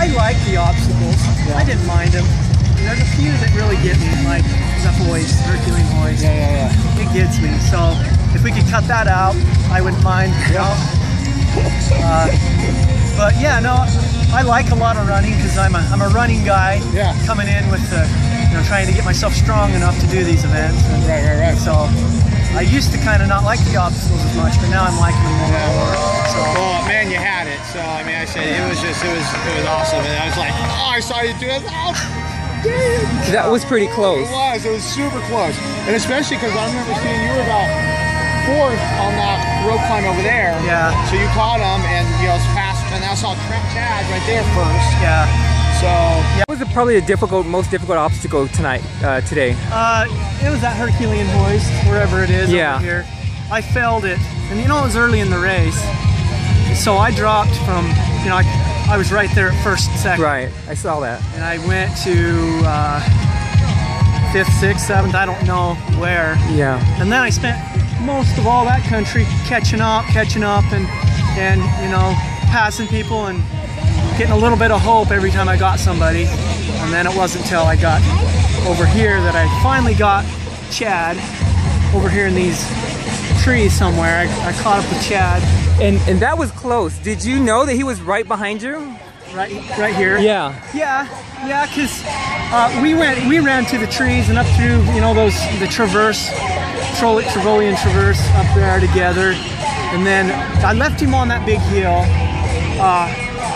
I like the obstacles. Yeah. I didn't mind them. There's a few that really get me, like the hoist, Herculean hoist. Yeah. It gets me. So if we could cut that out, I wouldn't mind. But yeah, no, I like a lot of running because I'm a running guy. Yeah. Coming in with the, trying to get myself strong enough to do these events. And right. So I used to kind of not like the obstacles as much, but now I'm liking them more. So. Well, man, you had it. So I mean, I said it was awesome, and I was like, oh, I saw you do it. Oh, damn. That was pretty close. It was super close, and especially because I remember seeing you were about 4th on that rope climb over there. Yeah. So you caught him, and fast, and I saw Chad right there first. Yeah. So yeah. What was probably the most difficult obstacle today? It was that Herculean hoist, wherever it is over here. I failed it, and it was early in the race, so I dropped from, I was right there at first, second. Right, I saw that. And I went to 5th, 6th, 7th, I don't know where. Yeah. And then I spent most of all that country catching up, and passing people and getting a little bit of hope every time I got somebody. And then it wasn't until I got over here that I finally got Chad over here in these trees somewhere. I caught up with Chad. And that was close. Did you know that he was right behind you? Right here. Yeah. Yeah. Because we ran through the trees and up through the Trevolian Traverse up there together, and then I left him on that big hill.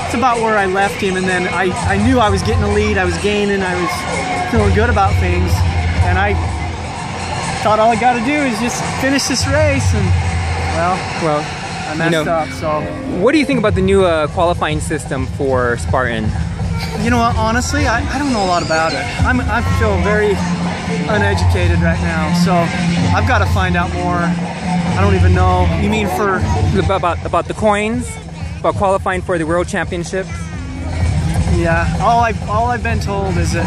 It's about where I left him, and then I knew I was getting a lead. I was gaining. I was feeling good about things, and I thought all I got to do is just finish this race, and well. I messed up, so. What do you think about the new qualifying system for Spartan? You know what, honestly, I don't know a lot about it. I feel very uneducated right now, so I've got to find out more. I don't even know. You mean for... About the coins? About qualifying for the World Championship? Yeah, all I've been told is that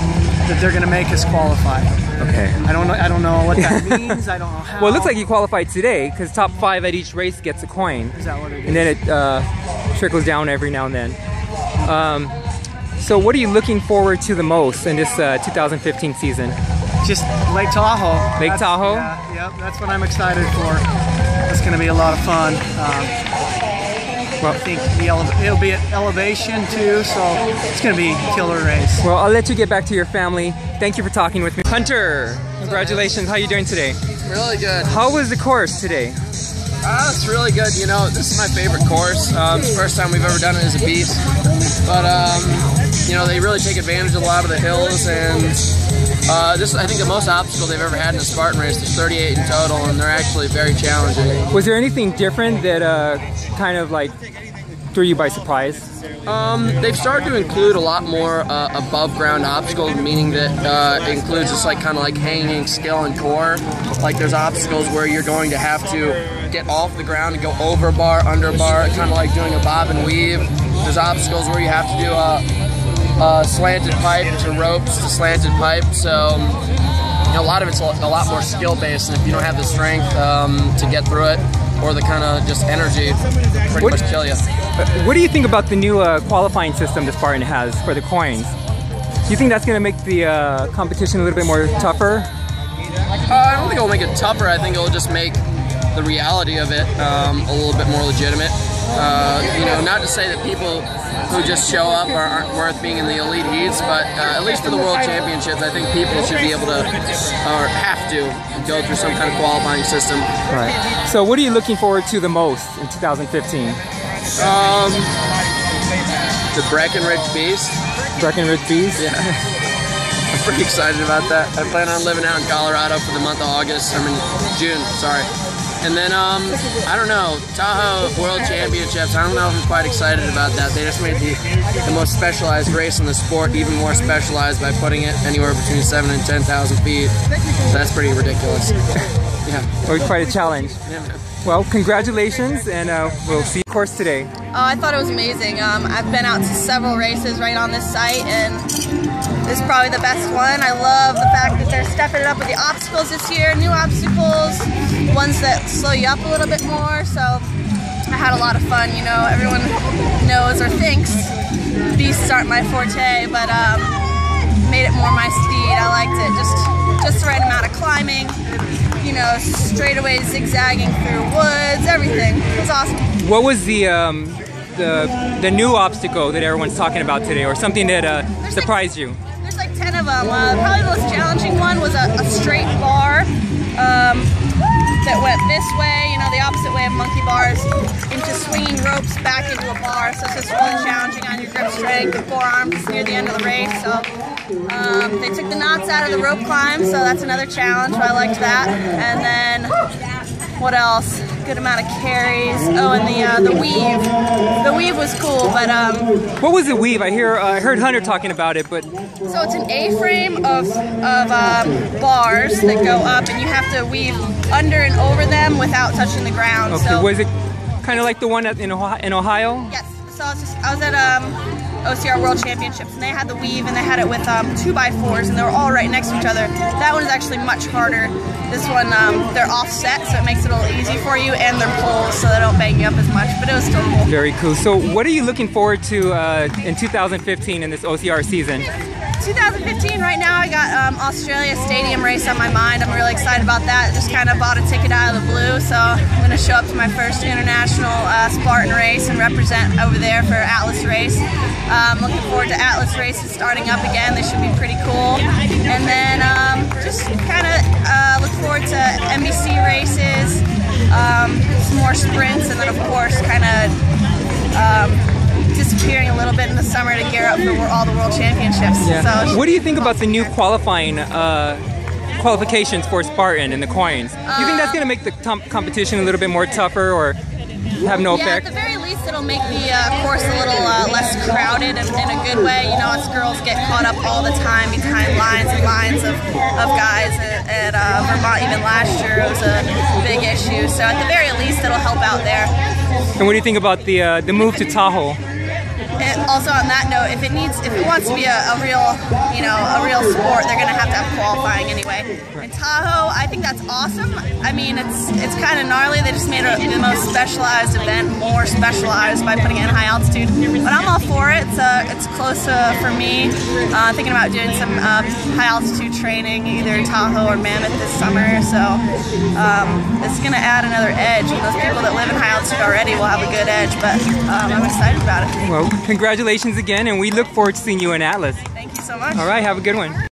they're going to make us qualify. Okay. I don't know what that means. I don't know how. Well, it looks like you qualified today because top 5 at each race gets a coin. Is that what it is? And then it trickles down every now and then. So what are you looking forward to the most in this 2015 season? Just Lake Tahoe. Lake Tahoe? Yeah, that's what I'm excited for. It's going to be a lot of fun. Well, I think it'll be at elevation too, so it's going to be a killer race. Well, I'll let you get back to your family. Thank you for talking with me. Hunter, congratulations. How are you doing today? Really good. How was the course today? It's really good. This is my favorite course. It's the first time we've ever done it as a beast. But, they really take advantage of a lot of the hills, and this is, I think, the most obstacle they've ever had in a Spartan race. There's 38 in total, and they're actually very challenging. Was there anything different that kind of like threw you by surprise? They've started to include a lot more above ground obstacles, meaning that it includes just kind of like hanging skill and core. Like there's obstacles where you're going to have to get off the ground and go over bar, under bar, kind of like doing a bob and weave. There's obstacles where you have to do a slanted pipe to ropes to slanted pipe. So a lot of it's a lot more skill based, and if you don't have the strength to get through it, or the kind of just energy, pretty much kill you. What do you think about the new qualifying system that Spartan has for the coins? Do you think that's going to make the competition a little bit more tougher? I don't think it'll make it tougher. I think it'll just make the reality of it a little bit more legitimate. Not to say that people who just show up aren't worth being in the elite heats, but at least for the World Championships, I think people should be able to, or have to, go through some kind of qualifying system. Right. So what are you looking forward to the most in 2015? The Breckenridge Beast. Breckenridge Beast? Yeah. I'm pretty excited about that. I plan on living out in Colorado for the month of June, sorry. And then, I don't know, Tahoe World Championships, I don't know if I'm quite excited about that. They just made the most specialized race in the sport even more specialized by putting it anywhere between 7,000 and 10,000 feet. So that's pretty ridiculous. Yeah. Well, quite a challenge. Yeah, man. Well, congratulations, and we'll see you course today. Oh, I thought it was amazing. I've been out to several races right on this site, and this is probably the best one. I love the fact that they're stepping it up with the obstacles this year, new obstacles, ones that slow you up a little bit more. So I had a lot of fun. Everyone knows or thinks beasts aren't my forte, but made it more my speed. I liked it. Just the right amount of climbing, you know, straightaways, zigzagging through woods, everything. It was awesome. What was the new obstacle that everyone's talking about today, or something that surprised you? There's like 10 of them. Probably the most challenging one was a straight bar that went this way, you know, the opposite way of monkey bars, into swinging ropes back into a bar. So it's just really challenging on your grip strength and forearms near the end of the race. So they took the knots out of the rope climb, so that's another challenge. So I liked that. And then what else? Good amount of carries. Oh, and the weave. The weave was cool, but what was the weave? I heard Hunter talking about it, but so it's an A-frame of bars that go up, and you have to weave under and over them without touching the ground. Okay, so, was it kind of like the one in Ohio? Yes. So I was at OCR World Championships, and they had the weave, and they had it with 2x4s, and they were all right next to each other. That one is actually much harder. This one, they're offset, so it makes it a little easy for you, and they're poles, so they don't bang you up as much, but it was still cool. Very cool. So what are you looking forward to in 2015 in this OCR season? 2015, right now I got Australia Stadium race on my mind. I'm really excited about that. Just kind of bought a ticket out of the blue, so I'm going to show up to my first international Spartan race and represent over there for Atlas race. Looking forward to Atlas races starting up again. They should be pretty cool. And then just kind of look forward to NBC races, some more sprints, and then of course kind of disappearing a little bit in the summer to gear up for all the world championships. Yeah. So, what do you think about the new qualifications for Spartan and the coins? Do you think that's going to make the competition a little bit more tougher, or have no effect? At the very least, it'll make the course a little less crowded in a good way. You know, us girls get caught up all the time behind lines and lines of guys at Vermont. Even last year, it was a big issue. So at the very least, it'll help out there. And what do you think about the move to Tahoe? And also on that note, if it wants to be a real sport, they're going to have qualifying anyway. In Tahoe, I think that's awesome. I mean, it's kind of gnarly. They just made the most specialized event more specialized by putting it in high altitude. But I'm all for it. It's close for me. Thinking about doing some high altitude training, either in Tahoe or Mammoth this summer. So it's going to add another edge. And those people that live in high altitude already will have a good edge. But I'm excited about it. Well, congratulations again, and we look forward to seeing you in Atlas. Thank you so much. All right, have a good one.